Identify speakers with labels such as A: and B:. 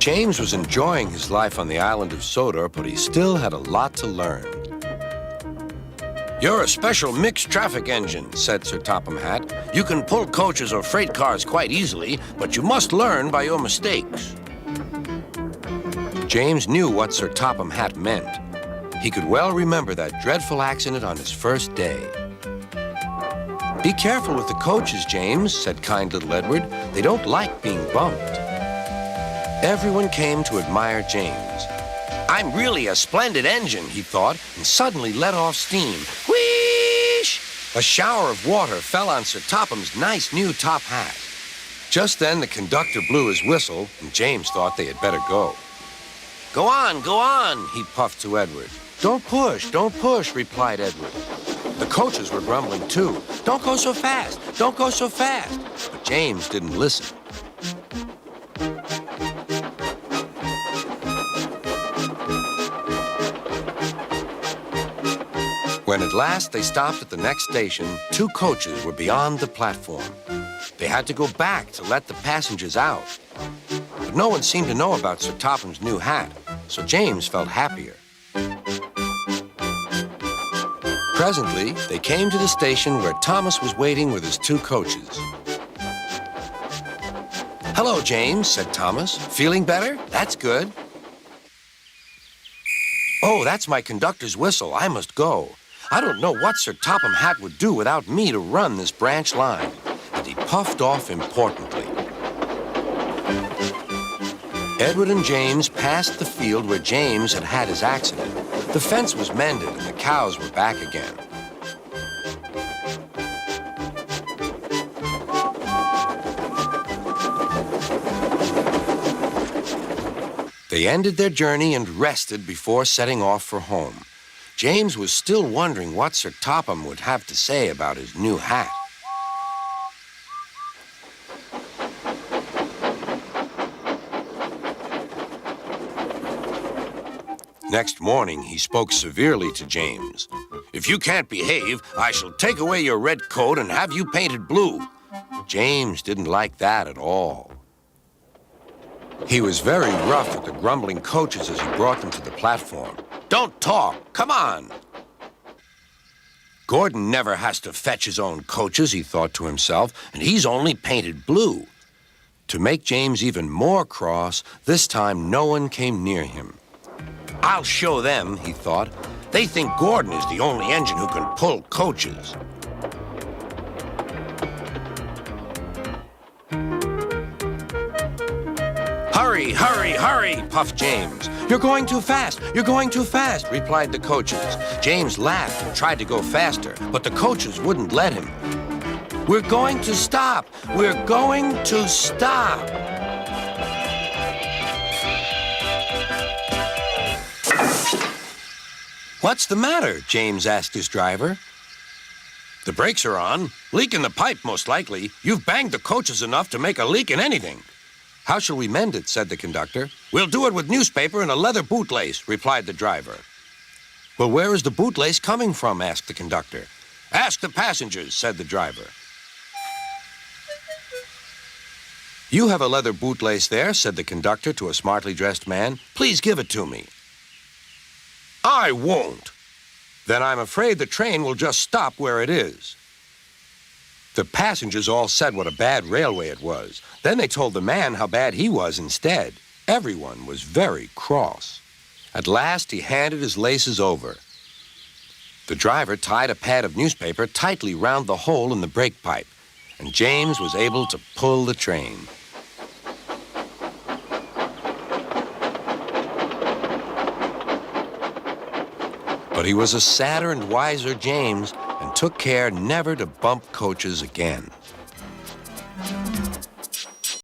A: James was enjoying his life on the island of Sodor, but he still had a lot to learn. "You're a special mixed traffic engine," said Sir Topham Hatt. "You can pull coaches or freight cars quite easily, but you must learn by your mistakes." James knew what Sir Topham Hatt meant. He could well remember that dreadful accident on his first day. "Be careful with the coaches, James," said kind little Edward. "They don't like being bumped." Everyone came to admire James. "I'm really a splendid engine," he thought, and suddenly let off steam. Whoosh! A shower of water fell on Sir Topham's nice new top hat. Just then the conductor blew his whistle, and James thought they had better go. Go on," he puffed to Edward. Don't push," replied Edward. The coaches were grumbling too. Don't go so fast. But James didn't listen. When at last they stopped at the next station, 2 coaches were beyond the platform. They had to go back to let the passengers out. But no one seemed to know about Sir Topham's new hat, so James felt happier. Presently, they came to the station where Thomas was waiting with his 2 coaches. "Hello, James," said Thomas. "Feeling better? That's good." "Oh, that's my conductor's whistle. I must go. I don't know what Sir Topham Hatt would do without me to run this branch line." And he puffed off importantly. Edward and James passed the field where James had had his accident. The fence was mended and the cows were back again. They ended their journey and rested before setting off for home. James was still wondering what Sir Topham would have to say about his new hat. Next morning, he spoke severely to James. "If you can't behave, I shall take away your red coat and have you painted blue." James didn't like that at all. He was very rough with the grumbling coaches as he brought them to the platform. "Don't talk. Come on." Gordon never has to fetch his own coaches, he thought to himself, and he's only painted blue. To make James even more cross, this time no one came near him. "I'll show them," he thought. "They think Gordon is the only engine who can pull coaches." Hurry, puffed James. You're going too fast, replied the coaches. James laughed and tried to go faster, but the coaches wouldn't let him. We're going to stop. What's the matter? James asked his driver. The brakes are on. Leak in the pipe, most likely. You've banged the coaches enough to make a leak in anything. How shall we mend it? Said the conductor. We'll do it with newspaper and a leather bootlace, replied the driver. Well, where is the bootlace coming from? Asked the conductor. Ask the passengers, said the driver. You have a leather bootlace there, said the conductor to a smartly dressed man. Please give it to me. I won't. Then I'm afraid the train will just stop where it is. The passengers all said what a bad railway it was. Then they told the man how bad he was instead. Everyone was very cross. At last, he handed his laces over. The driver tied a pad of newspaper tightly round the hole in the brake pipe, and James was able to pull the train. But he was a sadder and wiser James and took care never to bump coaches again.